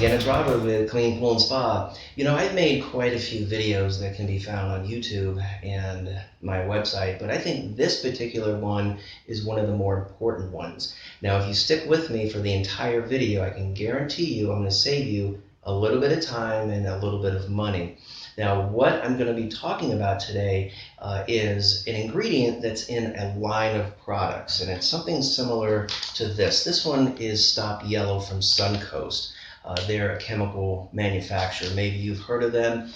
again, it's Robert with Clean Pool and Spa. You know, I've made quite a few videos that can be found on YouTube and my website, but I think this particular one is one of the more important ones. Now, if you stick with me for the entire video, I can guarantee you I'm going to save you a little bit of time and a little bit of money. Now, what I'm going to be talking about today is an ingredient that's in a line of products, and it's something similar to this. This one is Stop Yellow from Suncoast. They're a chemical manufacturer. Maybe you've heard of them.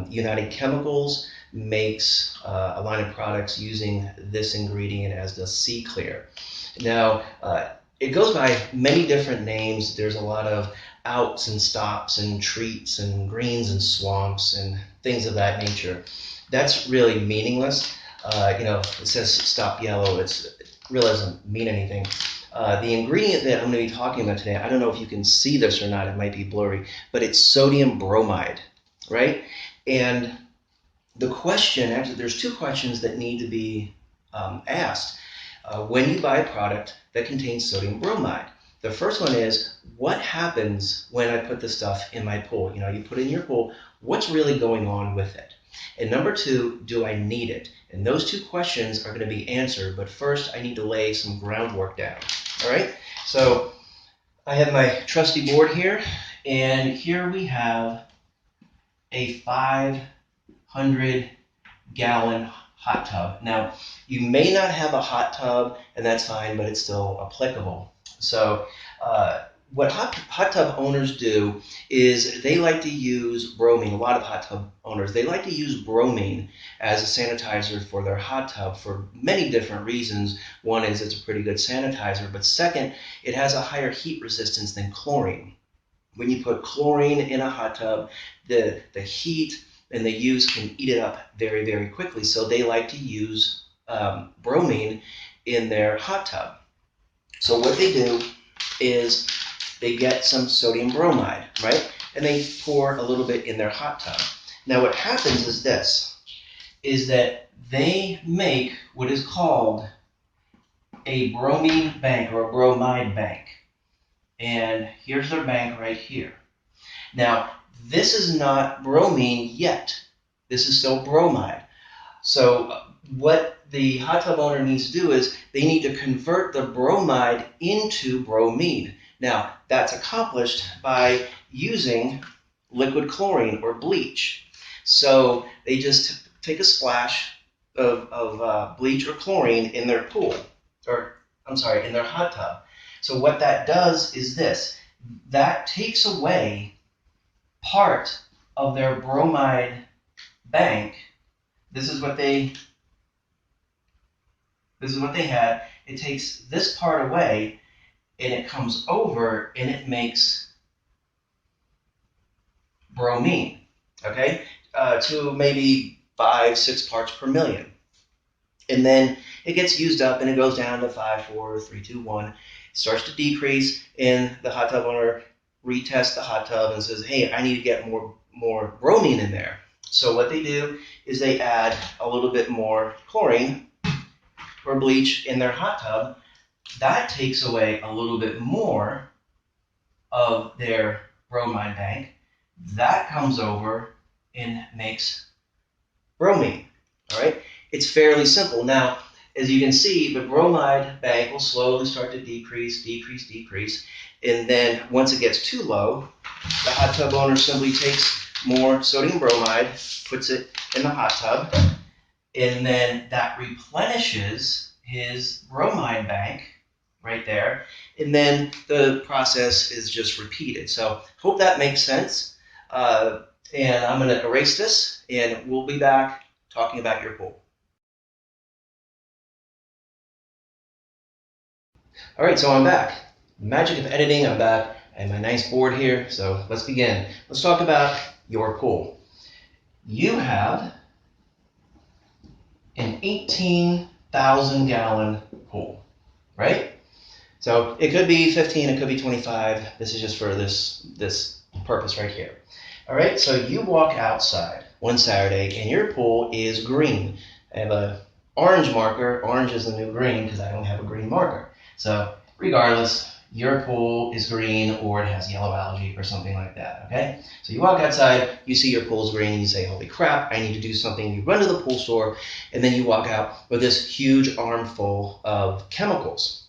United Chemicals makes a line of products using this ingredient, as does Sea Clear. Now, it goes by many different names. There's a lot of outs and stops and treats and greens and swamps and things of that nature. That's really meaningless. You know, it says Stop Yellow. It really doesn't mean anything. The ingredient that I'm going to be talking about today, I don't know if you can see this or not, it might be blurry, but it's sodium bromide, right? And the question, actually there's two questions that need to be asked when you buy a product that contains sodium bromide. The first one is, what happens when I put this stuff in my pool? You know, you put it in your pool, what's really going on with it? And number two, do I need it? And those two questions are going to be answered, but first I need to lay some groundwork down. All right, so I have my trusty board here, and here we have a 500-gallon hot tub. Now, you may not have a hot tub, and that's fine, but it's still applicable. So what hot tub owners do is they like to use bromine. A lot of hot tub owners, they like to use bromine as a sanitizer for their hot tub for many different reasons. One is it's a pretty good sanitizer, but second, it has a higher heat resistance than chlorine. When you put chlorine in a hot tub, the heat and the use can eat it up very, very quickly. So they like to use bromine in their hot tub. So what they do is they get some sodium bromide, right? And they pour a little bit in their hot tub. Now what happens is this, is that they make what is called a bromine bank or a bromide bank. And here's their bank right here. Now, this is not bromine yet. This is still bromide. So what the hot tub owner needs to do is they need to convert the bromide into bromine. Now, that's accomplished by using liquid chlorine or bleach. So they just take a splash of bleach or chlorine in their pool, or I'm sorry, in their hot tub. So what that does is this. That takes away part of their bromide bank. This is what they had. It takes this part away, and it comes over, and it makes bromine, okay, to maybe 5-6 parts per million. And then it gets used up, and it goes down to 5, 4, 3, 2, 1. It starts to decrease, and the hot tub owner retests the hot tub and says, hey, I need to get more bromine in there. So what they do is they add a little bit more chlorine or bleach in their hot tub. That takes away a little bit more of their bromide bank. That comes over and makes bromine. All right, it's fairly simple. Now, as you can see, the bromide bank will slowly start to decrease, and then once it gets too low, the hot tub owner simply takes more sodium bromide, puts it in the hot tub, and then that replenishes his bromide bank right there, and then the process is just repeated. So hope that makes sense, and I'm going to erase this, and we'll be back talking about your pool. All right, so I'm back. Magic of editing, I'm back. I have my nice board here, so let's begin. Let's talk about your pool. You have an 18,000-gallon pool, right? So it could be 15, it could be 25. This is just for this purpose right here. All right, so you walk outside one Saturday, and your pool is green. I have a orange marker. Orange is the new green because I don't have a green marker. So regardless, your pool is green or it has yellow algae or something like that, okay? So you walk outside, you see your pool's green, and you say, holy crap, I need to do something. You run to the pool store, and then you walk out with this huge armful of chemicals,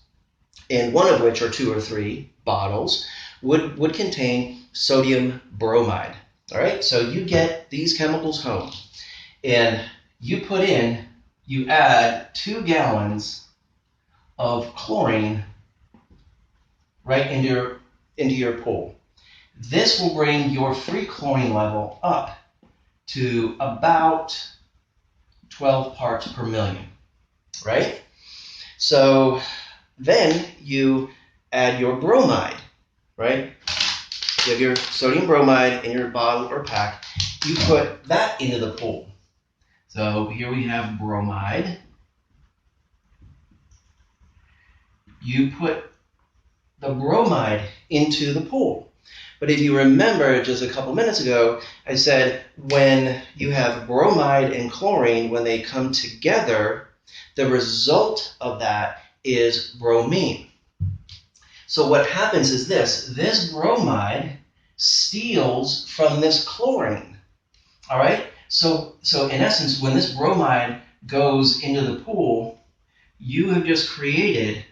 and one of which, or 2 or 3 bottles, would contain sodium bromide, all right? So you get these chemicals home, and you add 2 gallons of chlorine right into your pool. This will bring your free chlorine level up to about 12 parts per million, right? So then you add your bromide, right? You have your sodium bromide in your bottle or pack. You put that into the pool. So here we have bromide. You put the bromide into the pool. But if you remember just a couple minutes ago, I said when you have bromide and chlorine, when they come together, the result of that is bromine. So what happens is this bromide steals from this chlorine, all right? So in essence, when this bromide goes into the pool, you have just created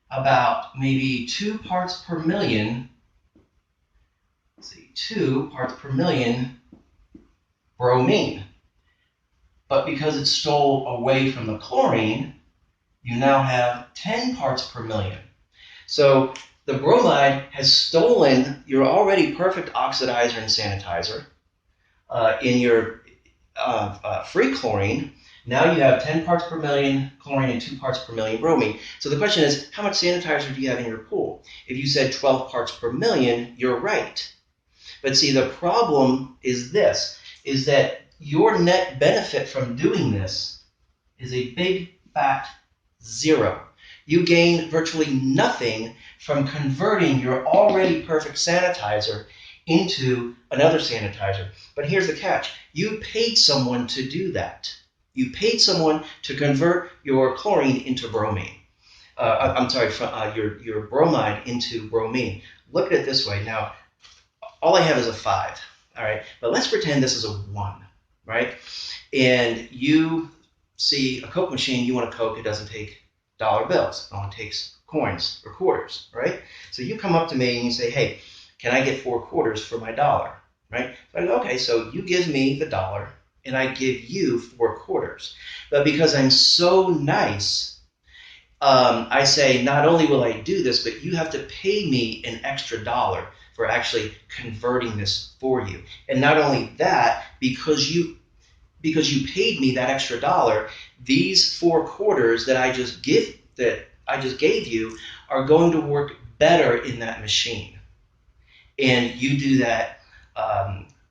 about maybe 2 parts per million, 2 parts per million bromine. But because it stole away from the chlorine, you now have 10 parts per million. So the bromide has stolen your already perfect oxidizer and sanitizer in your free chlorine. Now you have 10 parts per million chlorine and 2 parts per million bromine. So the question is, how much sanitizer do you have in your pool? If you said 12 parts per million, you're right. But see, the problem is this, is that your net benefit from doing this is a big fat 0. You gain virtually nothing from converting your already perfect sanitizer into another sanitizer. But here's the catch. You paid someone to do that. You paid someone to convert your chlorine into bromine. Your bromide into bromine. Look at it this way. Now, all I have is a 5, all right? But let's pretend this is a 1, right? And you see a Coke machine, you want a Coke, it doesn't take dollar bills. It only takes coins or quarters, right? So you come up to me and you say, hey, can I get 4 quarters for my dollar, right? So I go, okay, so you give me the dollar, and I give you 4 quarters. But because I'm so nice, I say, not only will I do this, but you have to pay me an extra dollar for actually converting this for you. And not only that, because you paid me that extra dollar, these 4 quarters that I just gave you are going to work better in that machine. And you do that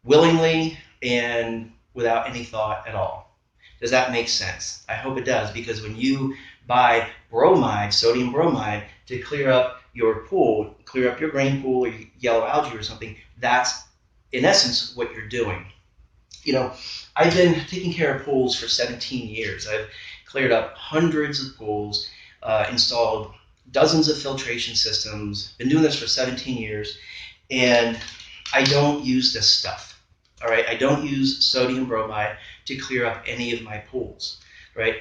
willingly and without any thought at all. Does that make sense? I hope it does, because when you buy bromide, sodium bromide, to clear up your pool, clear up your green pool or yellow algae or something, that's in essence what you're doing. You know, I've been taking care of pools for 17 years. I've cleared up hundreds of pools, installed dozens of filtration systems, been doing this for 17 years, and I don't use this stuff. All right, I don't use sodium bromide to clear up any of my pools, right?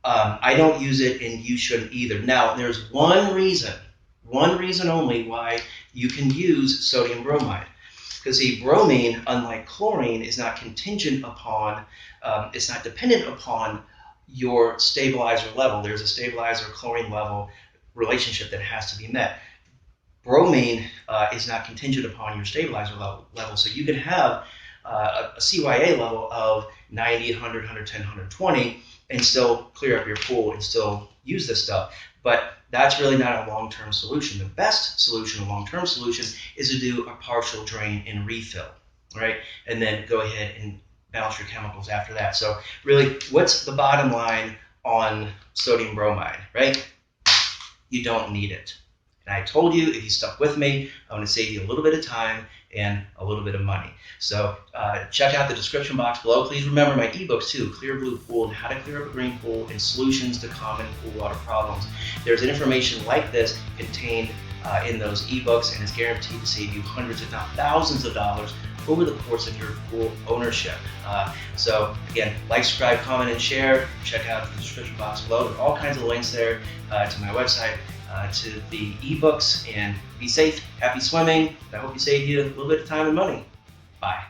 I don't use it, and you shouldn't either. Now, there's one reason only why you can use sodium bromide. Because see, bromine, unlike chlorine, is not contingent upon, it's not dependent upon your stabilizer level. There's a stabilizer chlorine level relationship that has to be met. Bromine is not contingent upon your stabilizer level. So you can have a CYA level of 90, 100, 110, 120 and still clear up your pool and still use this stuff. But that's really not a long-term solution. The best solution, a long-term solution, is to do a partial drain and refill, right? And then go ahead and balance your chemicals after that. So really, what's the bottom line on sodium bromide, right? You don't need it. And I told you, if you stuck with me, I'm going to save you a little bit of time and a little bit of money. So check out the description box below. Please remember my ebooks too, Clear Blue Pool and How to Clear Up a Green Pool and Solutions to Common Pool Water Problems. There's information like this contained in those ebooks, and is guaranteed to save you hundreds, if not thousands of dollars over the course of your pool ownership. So again, like, subscribe, comment, and share. Check out the description box below. There are all kinds of links there to my website, to the ebooks, and be safe, happy swimming. I hope you save you a little bit of time and money. Bye.